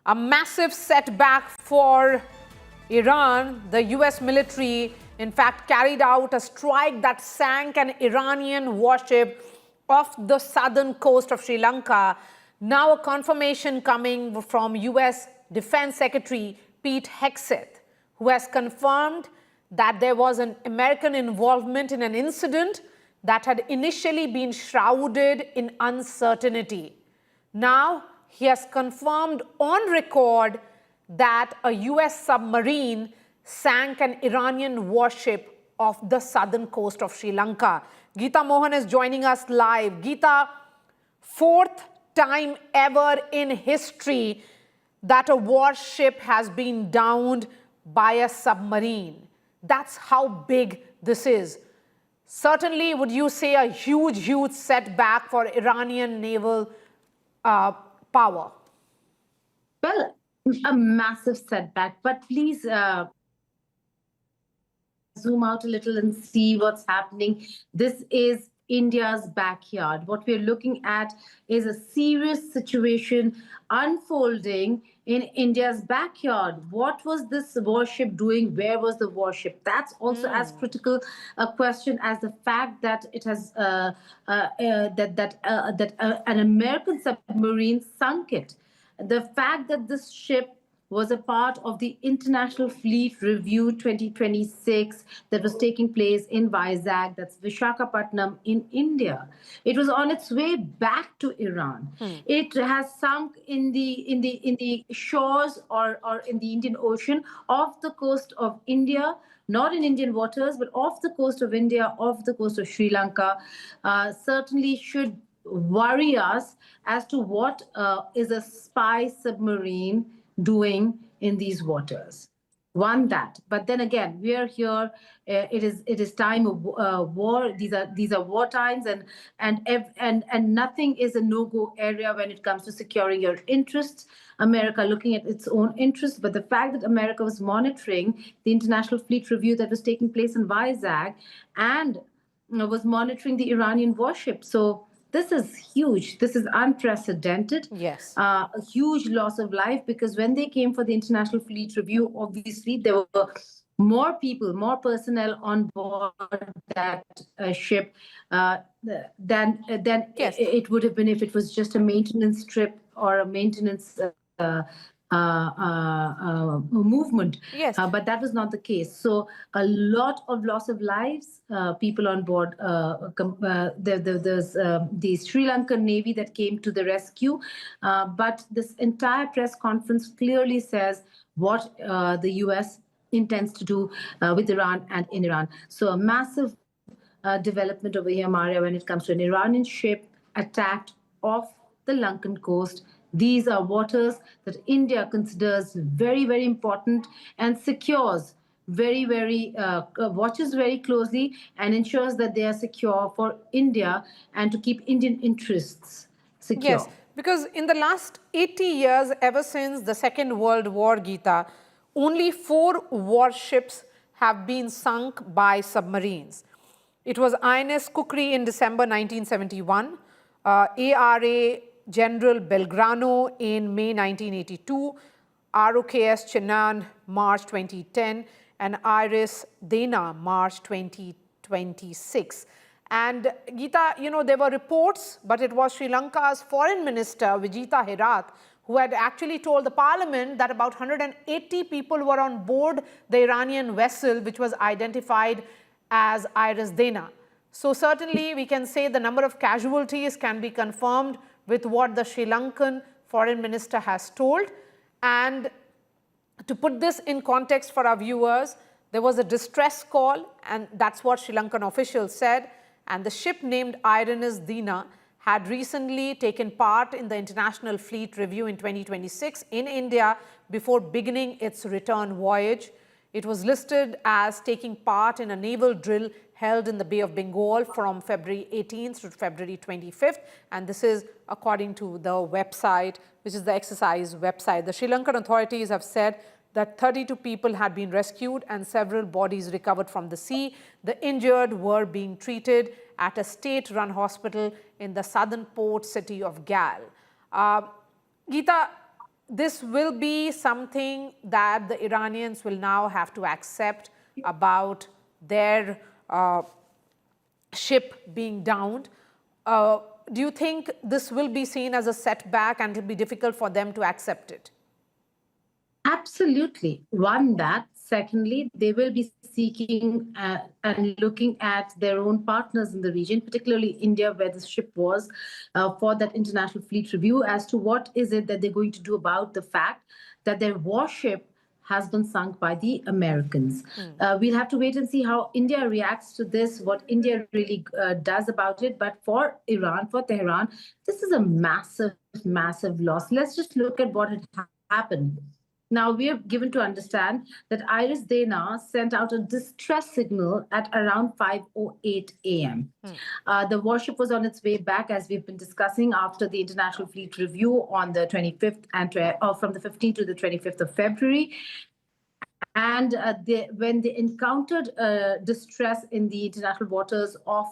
A massive setback for Iran. The US military, in fact, carried out a strike that sank an Iranian warship off the southern coast of Sri Lanka. Now a confirmation coming from US Defense Secretary Pete Hegseth, who has confirmed that there was an American involvement in an incident that had initially been shrouded in uncertainty. Now, he has confirmed on record that a US submarine sank an Iranian warship off the southern coast of Sri Lanka. Geeta Mohan is joining us live. Geeta, fourth time ever in history that a warship has been downed by a submarine. That's how big this is. Certainly, would you say a huge setback for Iranian naval power? Well, a massive setback, but please zoom out a little and see what's happening. This is India's backyard. What we're looking at is a serious situation unfolding in India's backyard. What was this warship doing? Where was the warship? That's also as critical a question as the fact that it has an American submarine sunk it. The fact that this ship was a part of the International Fleet Review 2026 that was taking place in Vizag, that's Vishakhapatnam in India. It was on its way back to Iran. It has sunk in the shores or in the Indian Ocean off the coast of India, not in Indian waters, but off the coast of India, off the coast of Sri Lanka. Certainly should worry us as to what is a spy submarine doing in these waters. One, that, but then again, we are here. It is time of war. These are war times, and nothing is a no-go area when it comes to securing your interests. America looking at its own interests, but the fact that America was monitoring the International Fleet Review that was taking place in Vizag and was monitoring the Iranian warship. So this is huge. This is unprecedented. Yes. A huge loss of life, because when they came for the International Fleet Review, obviously there were more people, more personnel on board that ship than Yes. it would have been if it was just a maintenance trip or a maintenance movement. Yes. But that was not the case. So a lot of loss of lives, people on board. There's the Sri Lankan Navy that came to the rescue. But this entire press conference clearly says what the US intends to do with Iran and in Iran. So a massive development over here, Maria, when it comes to an Iranian ship attacked off the Lankan coast. These are waters that India considers very important and secures watches very closely and ensures that they are secure for India and to keep Indian interests secure. Yes, because in the last 80 years, ever since the Second World War, Geeta, only 4 warships have been sunk by submarines. It was INS Kukri in December 1971, ARA General Belgrano in May 1982, ROKS Chennai March 2010, and Iris Dena March 2026. And Geeta, you know, there were reports, but it was Sri Lanka's Foreign Minister Vijita Herath who had actually told the parliament that about 180 people were on board the Iranian vessel, which was identified as Iris Dena. So certainly we can say the number of casualties can be confirmed with what the Sri Lankan foreign minister has told. And to put this in context for our viewers, there was a distress call, and that's what Sri Lankan officials said. And the ship named Iris Dena had recently taken part in the International Fleet Review in 2026 in India before beginning its return voyage. It was listed as taking part in a naval drill held in the Bay of Bengal from February 18th to February 25th. And this is according to the website, which is the exercise website. The Sri Lankan authorities have said that 32 people had been rescued and several bodies recovered from the sea. The injured were being treated at a state-run hospital in the southern port city of Galle. Geeta, this will be something that the Iranians will now have to accept about their ship being downed. Do you think this will be seen as a setback and it will be difficult for them to accept it? Absolutely. One, that. Secondly, they will be seeking and looking at their own partners in the region, particularly India, where the ship was, for that international fleet review as to what is it that they're going to do about the fact that their warship has been sunk by the Americans. We'll have to wait and see how India reacts to this, what India really does about it. But for Iran, for Tehran, this is a massive, massive loss. Let's just look at what had happened. Now, we are given to understand that Iris Dena sent out a distress signal at around 5:08 a.m. The warship was on its way back, as we've been discussing, after the International Fleet Review on the 25th and from the 15th to the 25th of February. And when they encountered distress in the international waters of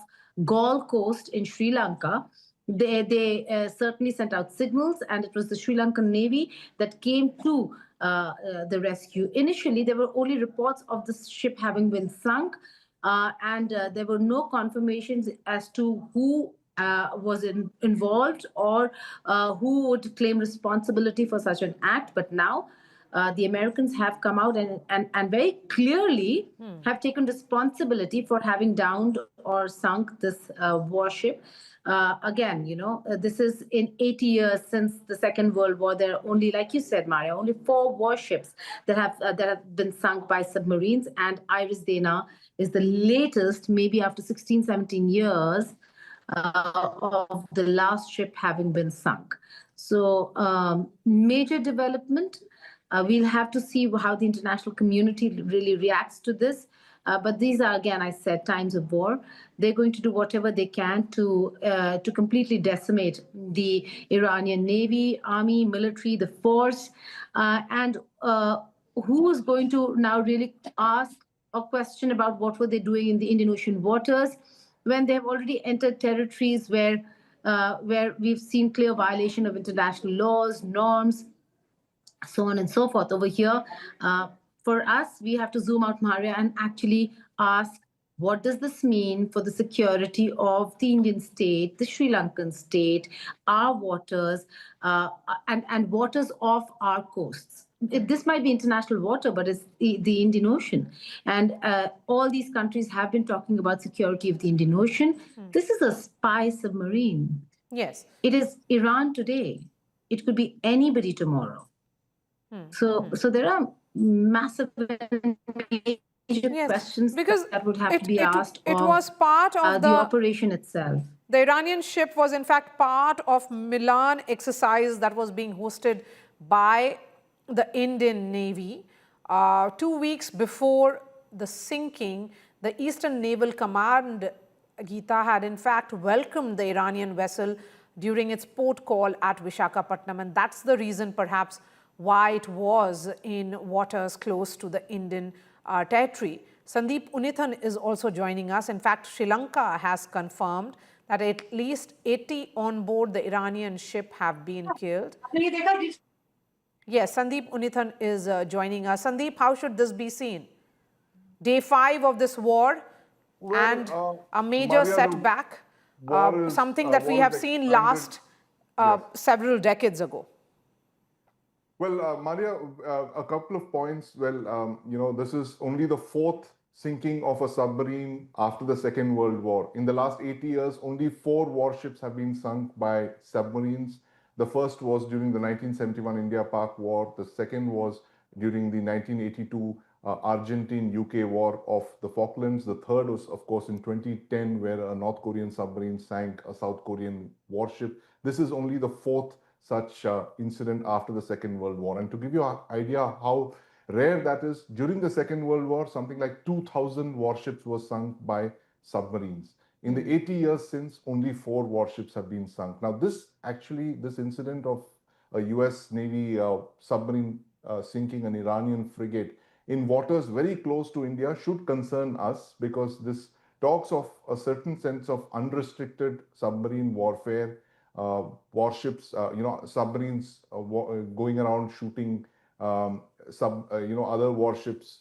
Galle coast in Sri Lanka, they certainly sent out signals, and it was the Sri Lankan Navy that came to the rescue. Initially, there were only reports of the ship having been sunk, and there were no confirmations as to who was involved or who would claim responsibility for such an act. But now the Americans have come out and very clearly have taken responsibility for having downed or sunk this warship. Again, this is in 80 years since the Second World War. There are only, like you said, Maria, only 4 warships that have been sunk by submarines, and Iris Dena is the latest, maybe after 16, 17 years of the last ship having been sunk. So major development. We'll have to see how the international community really reacts to this. But these are, again, I said, times of war. They're going to do whatever they can to completely decimate the Iranian Navy, army, military, the force. And who is going to now really ask a question about what were they doing in the Indian Ocean waters when they have already entered territories where we've seen clear violation of international laws, norms, so on and so forth. Over here, for us, we have to zoom out, Maria, and actually ask, what does this mean for the security of the Indian state, the Sri Lankan state, our waters, and waters off our coasts? This might be international water, but it's the Indian Ocean. And all these countries have been talking about security of the Indian Ocean. This is a spy submarine. Yes. It is Iran today. It could be anybody tomorrow. So there are massive questions that would have to be asked it was part of the operation itself. The Iranian ship was in fact part of Milan exercise that was being hosted by the Indian Navy. 2 weeks before the sinking, the Eastern Naval Command, Geeta, had in fact welcomed the Iranian vessel during its port call at Vishakhapatnam, and that's the reason perhaps why it was in waters close to the Indian territory. Sandeep Unithan is also joining us. In fact, Sri Lanka has confirmed that at least 80 on board the Iranian ship have been killed. Yes, Sandeep Unithan is joining us. Sandeep, how should this be seen? Day 5 of this war, and a major setback, something that we have seen last several decades ago. Well, Maria, a couple of points. Well, this is only the 4th sinking of a submarine after the Second World War. In the last 80 years, only 4 warships have been sunk by submarines. The first was during the 1971 India-Pak War. The second was during the 1982 Argentine-UK War of the Falklands. The third was, of course, in 2010, where a North Korean submarine sank a South Korean warship. This is only the 4th such incident after the Second World War. And to give you an idea how rare that is, during the Second World War, something like 2,000 warships were sunk by submarines. In the 80 years since, only 4 warships have been sunk. Now, this incident of a US Navy submarine sinking an Iranian frigate in waters very close to India should concern us, because this talks of a certain sense of unrestricted submarine warfare, warships, submarines going around shooting other warships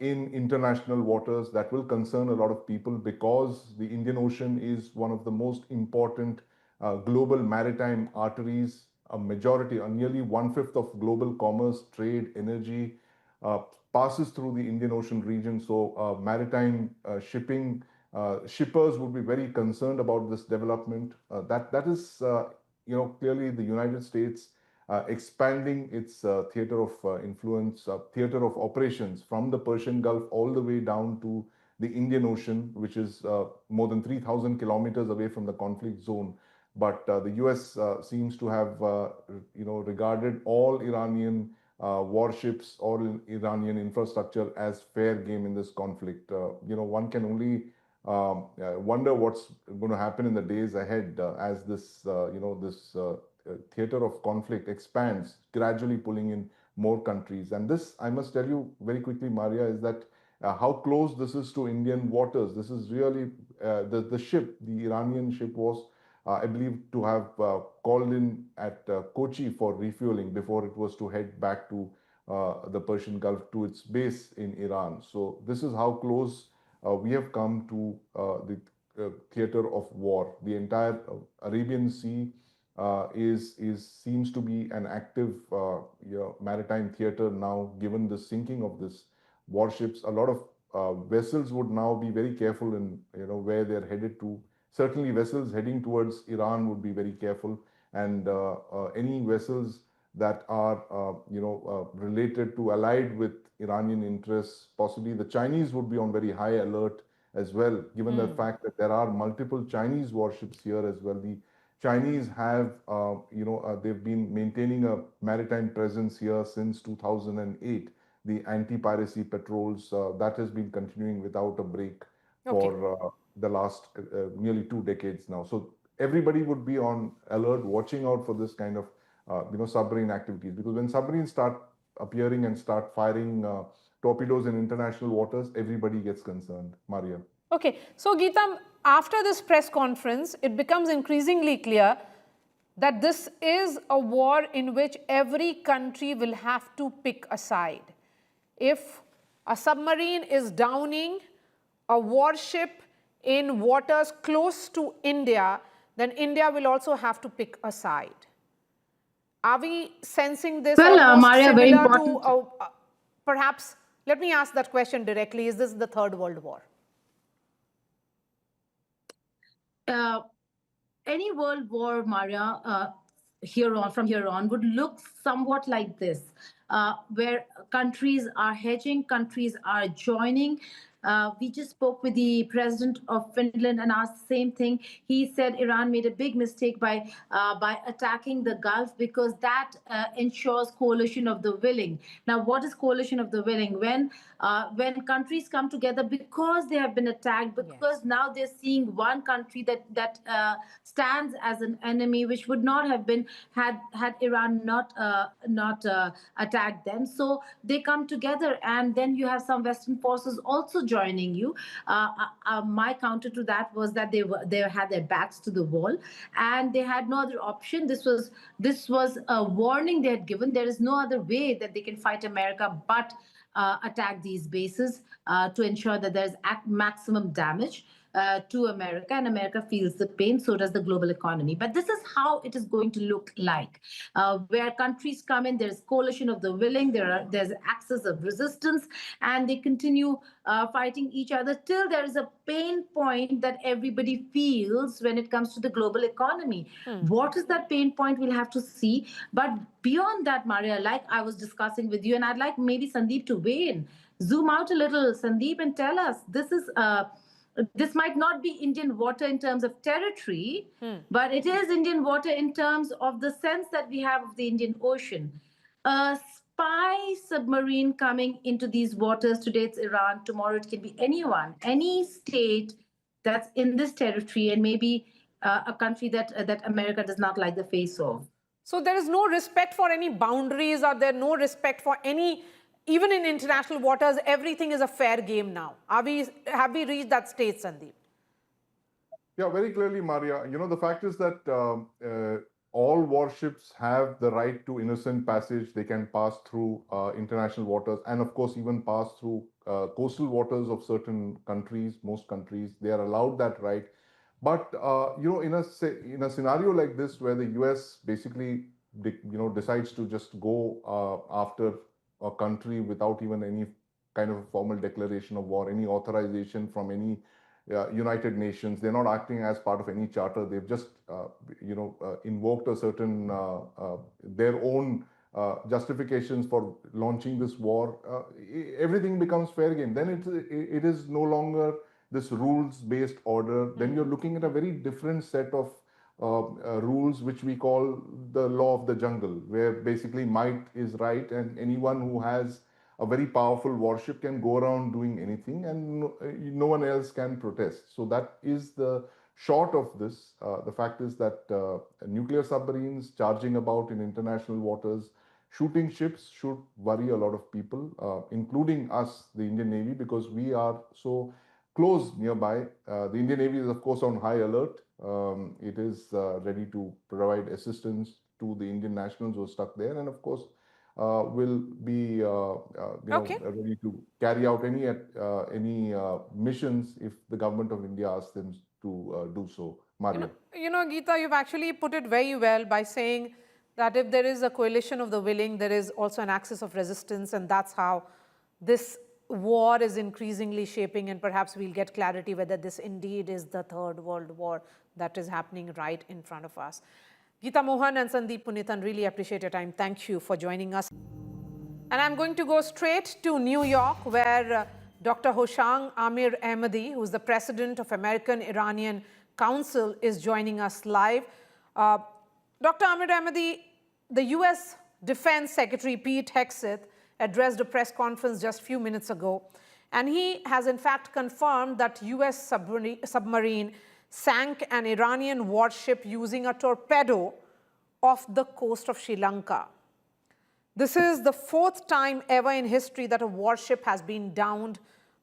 in international waters. That will concern a lot of people because the Indian Ocean is one of the most important global maritime arteries. A majority, nearly 1/5 of global commerce, trade, energy uh, passes through the Indian Ocean region. So maritime shipping, shippers would be very concerned about this development. That is, clearly the United States expanding its theater of influence, theater of operations from the Persian Gulf all the way down to the Indian Ocean, which is more than 3,000 kilometers away from the conflict zone. But the US seems to have, regarded all Iranian warships or Iranian infrastructure as fair game in this conflict. One can only wonder what's going to happen in the days ahead as this, theater of conflict expands, gradually pulling in more countries. And this, I must tell you very quickly, Maria, is that how close this is to Indian waters. This is really the ship, the Iranian ship was, I believe, to have called in at Kochi for refueling before it was to head back to the Persian Gulf to its base in Iran. So this is how close we have come to the theater of war. The entire Arabian Sea seems to be an active maritime theater now, given the sinking of this warships. A lot of vessels would now be very careful in where they're headed to. Certainly, vessels heading towards Iran would be very careful, and any vessels that are related to allied with Iranian interests, possibly the Chinese would be on very high alert as well, given the fact that there are multiple Chinese warships here as well. The Chinese have, they've been maintaining a maritime presence here since 2008. The anti-piracy patrols, that has been continuing without a break for the last nearly 2 decades now. So everybody would be on alert, watching out for this kind of, submarine activities. Because when submarines start appearing and start firing torpedoes in international waters, everybody gets concerned. Maria. Okay, so Geeta, after this press conference, it becomes increasingly clear that this is a war in which every country will have to pick a side. If a submarine is downing a warship in waters close to India, then India will also have to pick a side. Are we sensing this almost Maria, very similar important. to, perhaps, let me ask that question directly, is this the Third World War? Any world war, Maria, from here on would look somewhat like this, where countries are hedging, countries are joining. We just spoke with the president of Finland and asked the same thing. He said Iran made a big mistake by attacking the Gulf because that ensures coalition of the willing. Now, what is coalition of the willing? When countries come together because they have been attacked, because now they're seeing one country that stands as an enemy, which would not have been had Iran not attacked them. So they come together, and then you have some Western forces also joining you. My counter to that was that they had their backs to the wall, and they had no other option. This was a warning they had given. There is no other way that they can fight America but attack these bases to ensure that there's maximum damage to America, and America feels the pain, so does the global economy. But this is how it is going to look like. Where countries come in, there's coalition of the willing, there's axis of resistance, and they continue fighting each other till there is a pain point that everybody feels when it comes to the global economy. What is that pain point? We'll have to see. But beyond that, Maria, like I was discussing with you, and I'd like maybe Sandeep to weigh in. Zoom out a little, Sandeep, and tell us, this might not be Indian water in terms of territory, but it is Indian water in terms of the sense that we have of the Indian Ocean. A spy submarine coming into these waters, today it's Iran, tomorrow it can be anyone, any state that's in this territory, and maybe a country that America does not like the face of. So there is no respect for any boundaries, or there no respect for any, even in international waters, everything is a fair game now. Have we reached that stage, Sandeep? Yeah, very clearly, Maria. The fact is that all warships have the right to innocent passage. They can pass through international waters and, of course, even pass through coastal waters of certain countries, most countries. They are allowed that right. But, in a scenario like this where the US basically, decides to just go after a country without even any kind of a formal declaration of war, any authorization from any United Nations. They're not acting as part of any charter. They've just, invoked a certain their own justifications for launching this war. Everything becomes fair game. Then it is no longer this rules-based order. Then you're looking at a very different set of rules, which we call the law of the jungle, where basically might is right, and anyone who has a very powerful warship can go around doing anything, and no one else can protest. So that is the short of this. The fact is that nuclear submarines charging about in international waters, shooting ships should worry a lot of people, including us, the Indian Navy, because we are so close nearby. The Indian Navy is, of course, on high alert. It is ready to provide assistance to the Indian nationals who are stuck there, and of course, will be Okay. ready to carry out any missions if the government of India asks them to do so. Maria. Geeta, you've actually put it very well by saying that if there is a coalition of the willing, there is also an axis of resistance, and that's how this war is increasingly shaping, and perhaps we'll get clarity whether this indeed is the Third World War that is happening right in front of us. Geeta Mohan and Sandeep Punithan, really appreciate your time. Thank you for joining us. And I'm going to go straight to New York, where Dr. Hoshang Amirahmadi, who's the president of American Iranian Council, is joining us live. Dr. Amirahmadi, the US Defense Secretary Pete Hegseth addressed a press conference just a few minutes ago, and he has in fact confirmed that US submarine sank an Iranian warship using a torpedo off the coast of Sri Lanka. This is the fourth time ever in history that a warship has been downed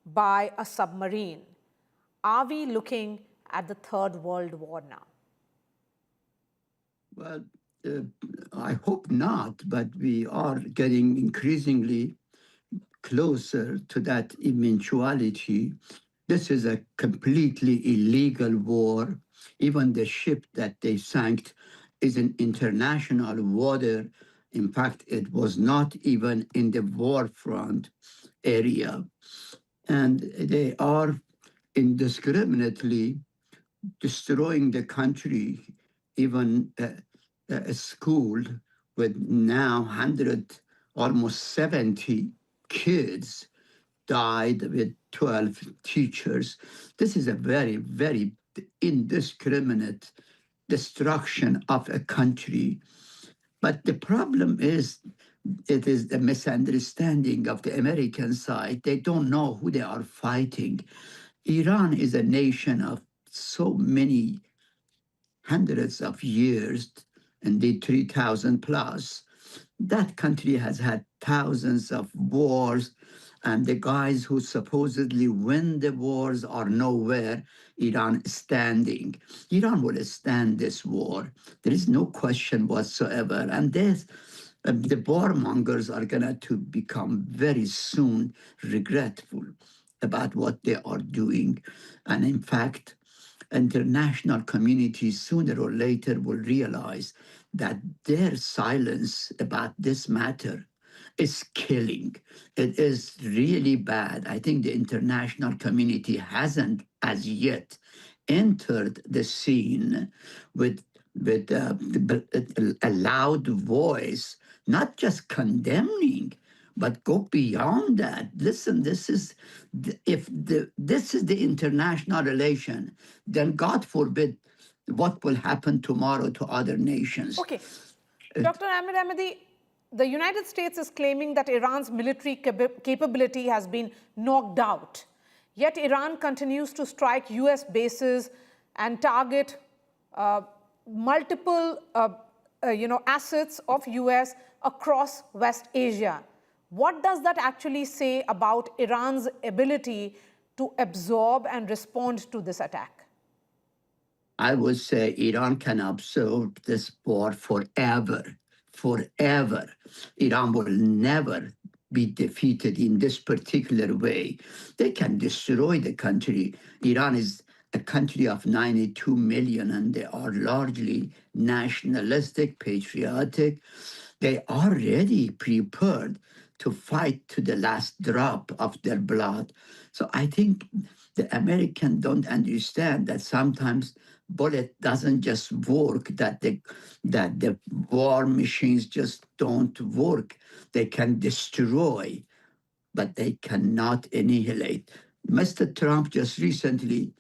by a submarine. Are we looking at the Third World War now? Well, I hope not, but we are getting increasingly closer to that eventuality. This is a completely illegal war. Even the ship that they sank is in international water. In fact, it was not even in the war front area. And they are indiscriminately destroying the country, even a school with now 100, almost 70 kids died with 12 teachers. This is a very, very indiscriminate destruction of a country. But the problem is, it is the misunderstanding of the American side. They don't know who they are fighting. Iran is a nation of so many hundreds of years, indeed 3,000 plus. That country has had thousands of wars, and the guys who supposedly win the wars are nowhere. Iran is standing. Iran will stand this war. There is no question whatsoever. And this, the warmongers are going to become very soon regretful about what they are doing. And in fact, international community sooner or later will realize that their silence about this matter is killing. It is really bad. I think the international community hasn't as yet entered the scene with a loud voice, not just condemning, but go beyond that. Listen, this is the international relation, then God forbid what will happen tomorrow to other nations. Okay. Dr. Amirahmadi, the United States is claiming that Iran's military capability has been knocked out. Yet Iran continues to strike US bases and target multiple assets of US across West Asia. What does that actually say about Iran's ability to absorb and respond to this attack? I would say Iran can absorb this war forever, forever. Iran will never be defeated in this particular way. They can destroy the country. Iran is a country of 92 million, and they are largely nationalistic, patriotic. They are already prepared to fight to the last drop of their blood. So I think the Americans don't understand that sometimes bullet doesn't just work, that the war machines just don't work. They can destroy, but they cannot annihilate. Mr. Trump just recently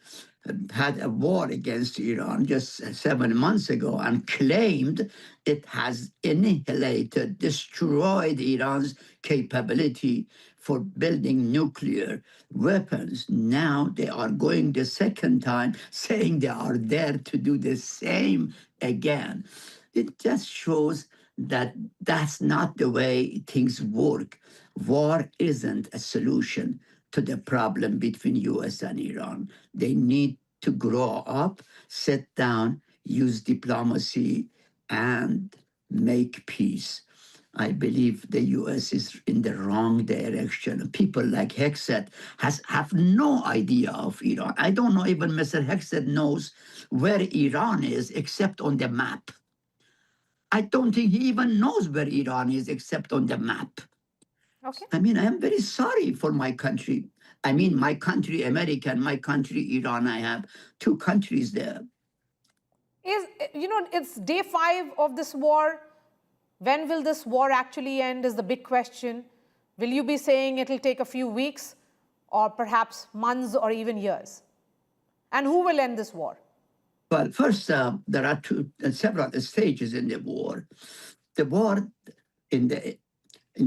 had a war against Iran just 7 months ago and claimed it has annihilated, destroyed Iran's capability for building nuclear weapons. Now they are going the second time saying they are there to do the same again. It just shows that that's not the way things work. War isn't a solution to the problem between US and Iran. They need to grow up, sit down, use diplomacy, and make peace. I believe the US is in the wrong direction. People like Hegseth have no idea of Iran. I don't know even Mr. Hegseth knows where Iran is except on the map. I don't think he even knows where Iran is except on the map. Okay. I mean, I am very sorry for my country. I mean, my country, America, and my country, Iran. I have two countries there. It's day 5 of this war. When will this war actually end is the big question. Will you be saying it'll take a few weeks or perhaps months or even years? And who will end this war? Well, first, there are several stages in the war. The war, in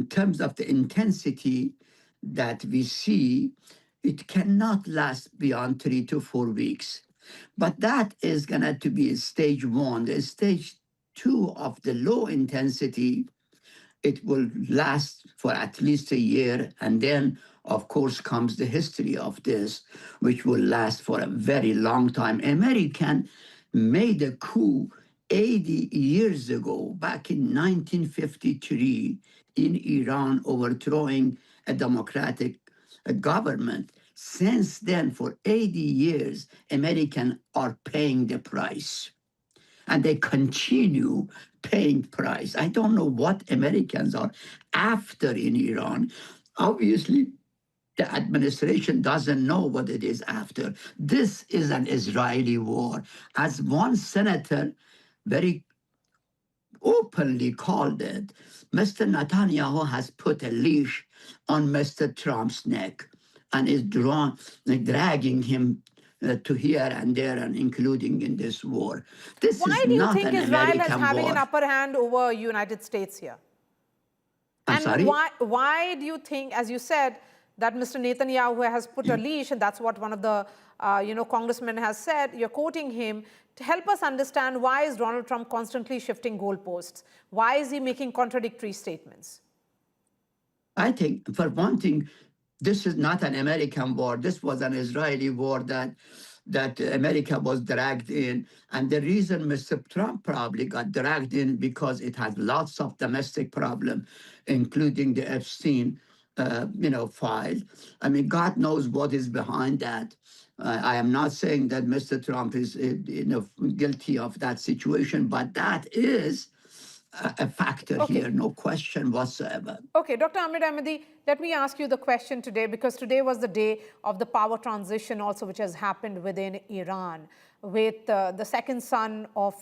terms of the intensity that we see, it cannot last beyond 3 to 4 weeks. But that is going to be stage 1. The stage 2 of the low intensity, it will last for at least a year. And then, of course, comes the history of this, which will last for a very long time. American made a coup 80 years ago, back in 1953, in Iran, overthrowing a democratic government. Since then, for 80 years, Americans are paying the price. And they continue paying price. I don't know what Americans are after in Iran. Obviously, the administration doesn't know what it is after. This is an Israeli war. As one senator very openly called it, Mr. Netanyahu has put a leash on Mr. Trump's neck and is dragging him to here and there, and including in this war. This Why is do you not think an Israel is American having war. an upper hand over United States here? I'm And sorry? why do you think, as you said, that Mr. Netanyahu has put a leash, and that's what one of the congressmen has said, you're quoting him, to help us understand why is Donald Trump constantly shifting goalposts? Why is he making contradictory statements? I think, for one thing, this is not an American war. This was an Israeli war that America was dragged in. And the reason Mr. Trump probably got dragged in because it has lots of domestic problems, including the Epstein file. I mean, God knows what is behind that. I am not saying that Mr. Trump is guilty of that situation, but that is a factor here, no question whatsoever. Okay, Dr. Amirahmadi, let me ask you the question today, because today was the day of the power transition also, which has happened within Iran, with the second son of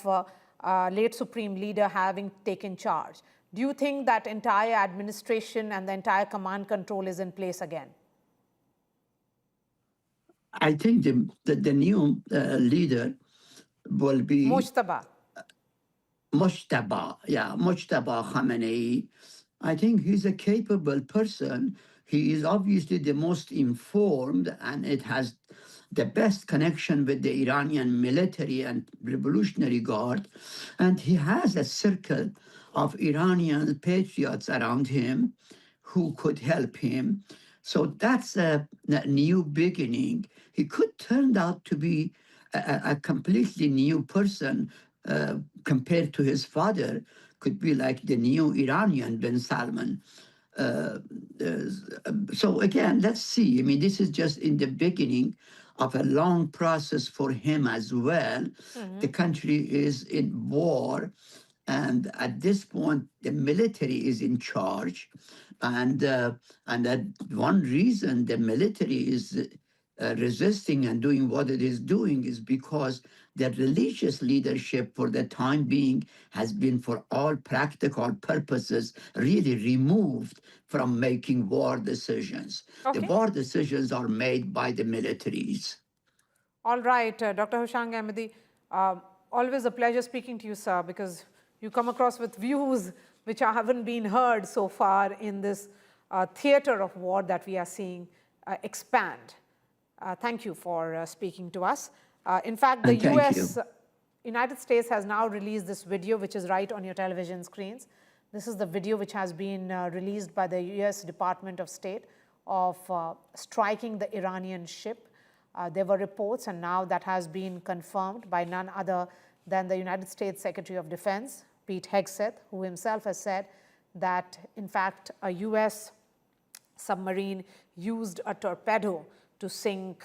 late Supreme Leader having taken charge. Do you think that entire administration and the entire command control is in place again? I think the new leader will be Mujtaba Khamenei. I think he's a capable person. He is obviously the most informed, and it has the best connection with the Iranian military and Revolutionary Guard. And he has a circle of Iranian patriots around him who could help him. So that's a new beginning. He could turn out to be a completely new person compared to his father could be like the new Iranian bin Salman. Uh, so again, let's see. I mean, this is just in the beginning of a long process for him as well. The country is in war, and at this point, the military is in charge, and that one reason the military is resisting and doing what it is doing is because the religious leadership for the time being has been, for all practical purposes, really removed from making war decisions. The Okay. war decisions are made by the militaries. All right, Dr. Hoshang Amirahmadi, always a pleasure speaking to you, sir, because you come across with views which haven't been heard so far in this theater of war that we are seeing expand. Thank you for speaking to us. In fact, the United States has now released this video, which is right on your television screens. This is the video which has been released by the US Department of State of striking the Iranian ship. There were reports, and now that has been confirmed by none other than the United States Secretary of Defense, Pete Hegseth, who himself has said that, in fact, a US submarine used a torpedo to sink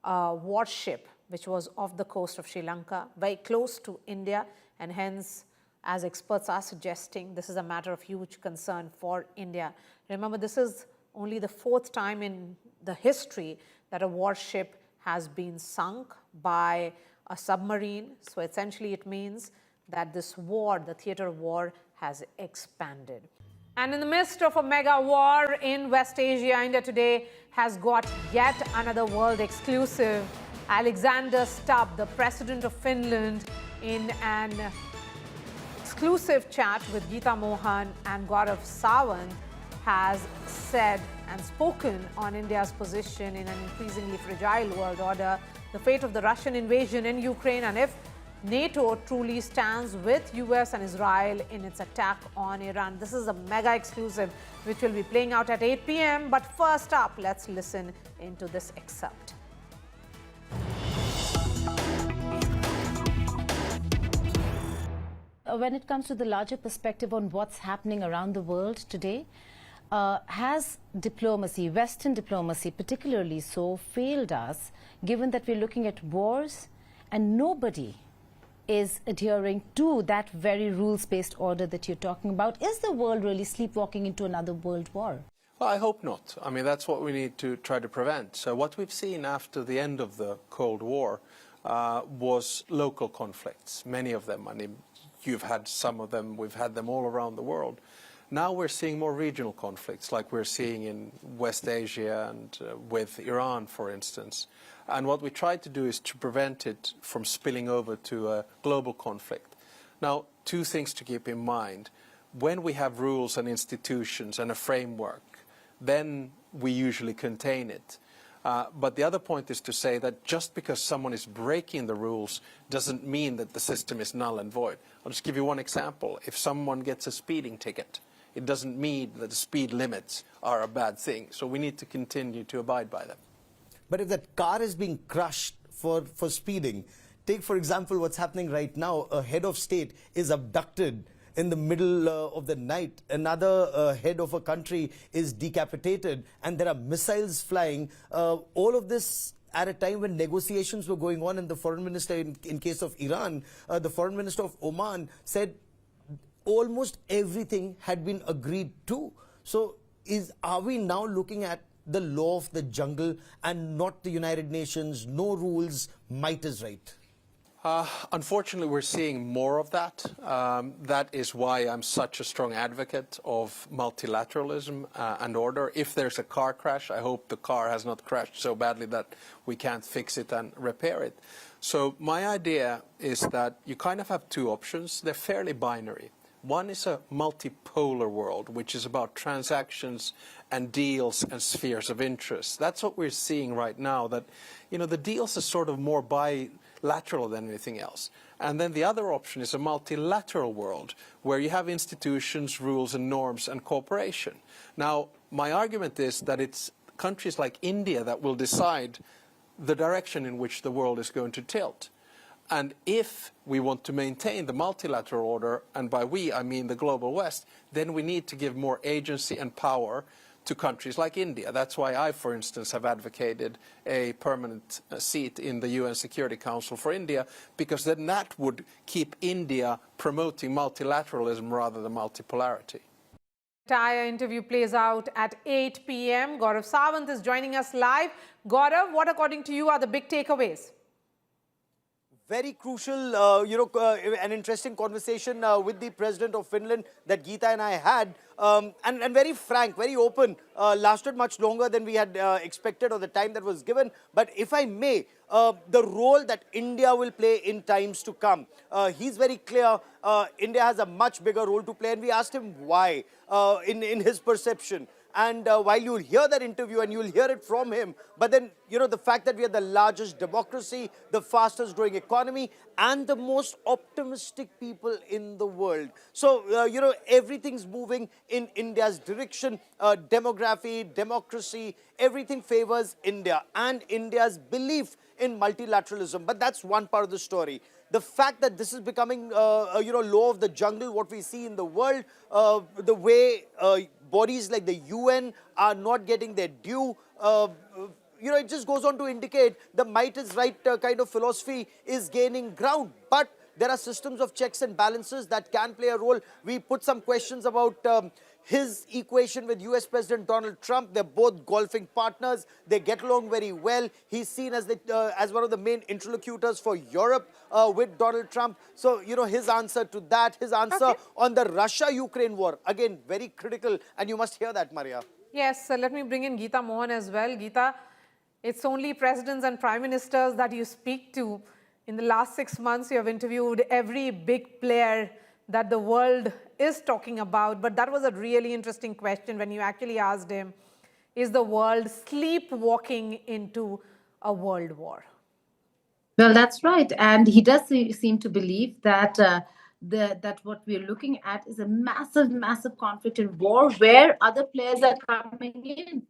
a warship which was off the coast of Sri Lanka, very close to India, and hence, as experts are suggesting, this is a matter of huge concern for India. Remember, this is only the 4th time in the history that a warship has been sunk by a submarine. So essentially it means that this war, the theater of war, has expanded. And in the midst of a mega war in West Asia, India today has got yet another world exclusive. Alexander Stubb, the president of Finland, in an exclusive chat with Geeta Mohan and Gaurav Sawant, has said and spoken on India's position in an increasingly fragile world order, the fate of the Russian invasion in Ukraine, and if NATO truly stands with US and Israel in its attack on Iran. This is a mega exclusive which will be playing out at 8 p.m. But first up, let's listen into this excerpt. When it comes to the larger perspective on what's happening around the world today, has diplomacy, Western diplomacy particularly so, failed us, given that we're looking at wars and nobody is adhering to that very rules-based order that you're talking about? Is the world really sleepwalking into another world war? Well, I hope not. I mean, that's what we need to try to prevent. So what we've seen after the end of the Cold War was local conflicts, many of them. I mean, you've had some of them, we've had them all around the world. Now we're seeing more regional conflicts, like we're seeing in West Asia and with Iran, for instance. And what we try to do is to prevent it from spilling over to a global conflict. Now, 2 things to keep in mind. When we have rules and institutions and a framework, then we usually contain it. But the other point is to say that just because someone is breaking the rules doesn't mean that the system is null and void. I'll just give you one example. If someone gets a speeding ticket, it doesn't mean that the speed limits are a bad thing. So we need to continue to abide by them. But if that car is being crushed for speeding, take, for example, what's happening right now. A head of state is abducted in the middle of the night. Another head of a country is decapitated, and there are missiles flying. All of this at a time when negotiations were going on, and the foreign minister, in case of Iran, the foreign minister of Oman said almost everything had been agreed to. So are we now looking at the law of the jungle and not the United Nations? No rules, might is right. Unfortunately, we're seeing more of that. That is why I'm such a strong advocate of multilateralism and order. If there's a car crash, I hope the car has not crashed so badly that we can't fix it and repair it. So my idea is that you kind of have 2 options. They're fairly binary. One is a multipolar world, which is about transactions and deals and spheres of interest. That's what we're seeing right now, that, you know, the deals are sort of more bilateral than anything else. And then the other option is a multilateral world, where you have institutions, rules and norms and cooperation. Now, my argument is that it's countries like India that will decide the direction in which the world is going to tilt. And if we want to maintain the multilateral order, and by we I mean the global West, then we need to give more agency and power to countries like India. That's why I, for instance, have advocated a permanent seat in the UN Security Council for India, because then that would keep India promoting multilateralism rather than multipolarity. Entire interview plays out at 8 p.m. Gaurav Sawant is joining us live. Gaurav, what according to you are the big takeaways? Very crucial, an interesting conversation with the President of Finland that Geeta and I had, and very frank, very open, lasted much longer than we had expected or the time that was given. But if I may, the role that India will play in times to come, he's very clear. India has a much bigger role to play, and we asked him why, in his perception. And while you'll hear that interview and you'll hear it from him, but then, the fact that we are the largest democracy, the fastest growing economy, and the most optimistic people in the world. So, everything's moving in India's direction. Demography, democracy, everything favors India and India's belief in multilateralism. But that's one part of the story. The fact that this is becoming, law of the jungle, what we see in the world, the way bodies like the UN are not getting their due, it just goes on to indicate the might is right kind of philosophy is gaining ground. But there are systems of checks and balances that can play a role. We put some questions about his equation with US President Donald Trump. They're both golfing partners. They get along very well. He's seen as one of the main interlocutors for Europe with Donald Trump. So, his answer to that, his answer on the Russia-Ukraine war, again, very critical. And you must hear that, Maria. Yes, let me bring in Geeta Mohan as well. Geeta, it's only presidents and prime ministers that you speak to. In the last 6 months, you have interviewed every big player that the world is talking about. But that was a really interesting question when you actually asked him, is the world sleepwalking into a world war? Well, that's right. And he does seem to believe that that what we're looking at is a massive, massive conflict and war where other players are coming in.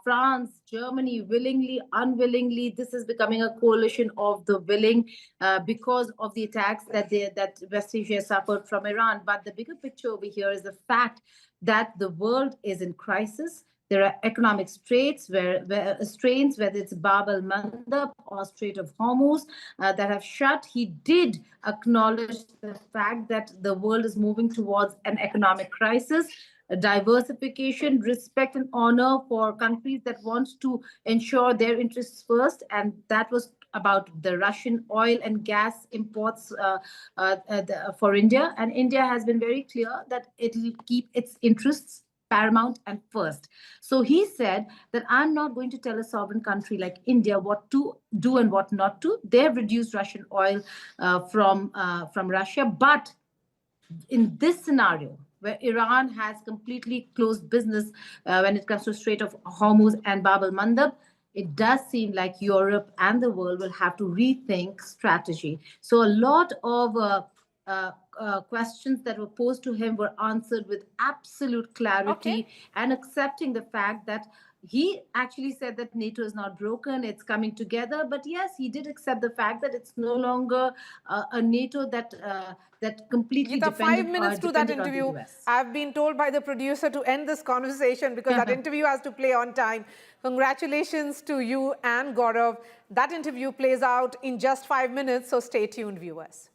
France, Germany, willingly, unwillingly, this is becoming a coalition of the willing because of the attacks that West Asia suffered from Iran. But the bigger picture over here is the fact that the world is in crisis. There are economic strains, whether it's Bab el-Mandab or Strait of Hormuz that have shut. He did acknowledge the fact that the world is moving towards an economic crisis. Diversification, respect and honor for countries that want to ensure their interests first. And that was about the Russian oil and gas imports for India. And India has been very clear that it will keep its interests paramount and first. So he said that I'm not going to tell a sovereign country like India what to do and what not to. They've reduced Russian oil from Russia. But in this scenario, where Iran has completely closed business when it comes to Strait of Hormuz and Bab el-Mandab, it does seem like Europe and the world will have to rethink strategy. So a lot of questions that were posed to him were answered with absolute clarity and accepting the fact that he actually said that NATO is not broken, it's coming together. But yes, he did accept the fact that it's no longer a NATO that completely Geeta, depended 5 minutes to that interview. I've been told by the producer to end this conversation because that interview has to play on time. Congratulations to you and Gaurav. That interview plays out in just 5 minutes, so stay tuned, viewers.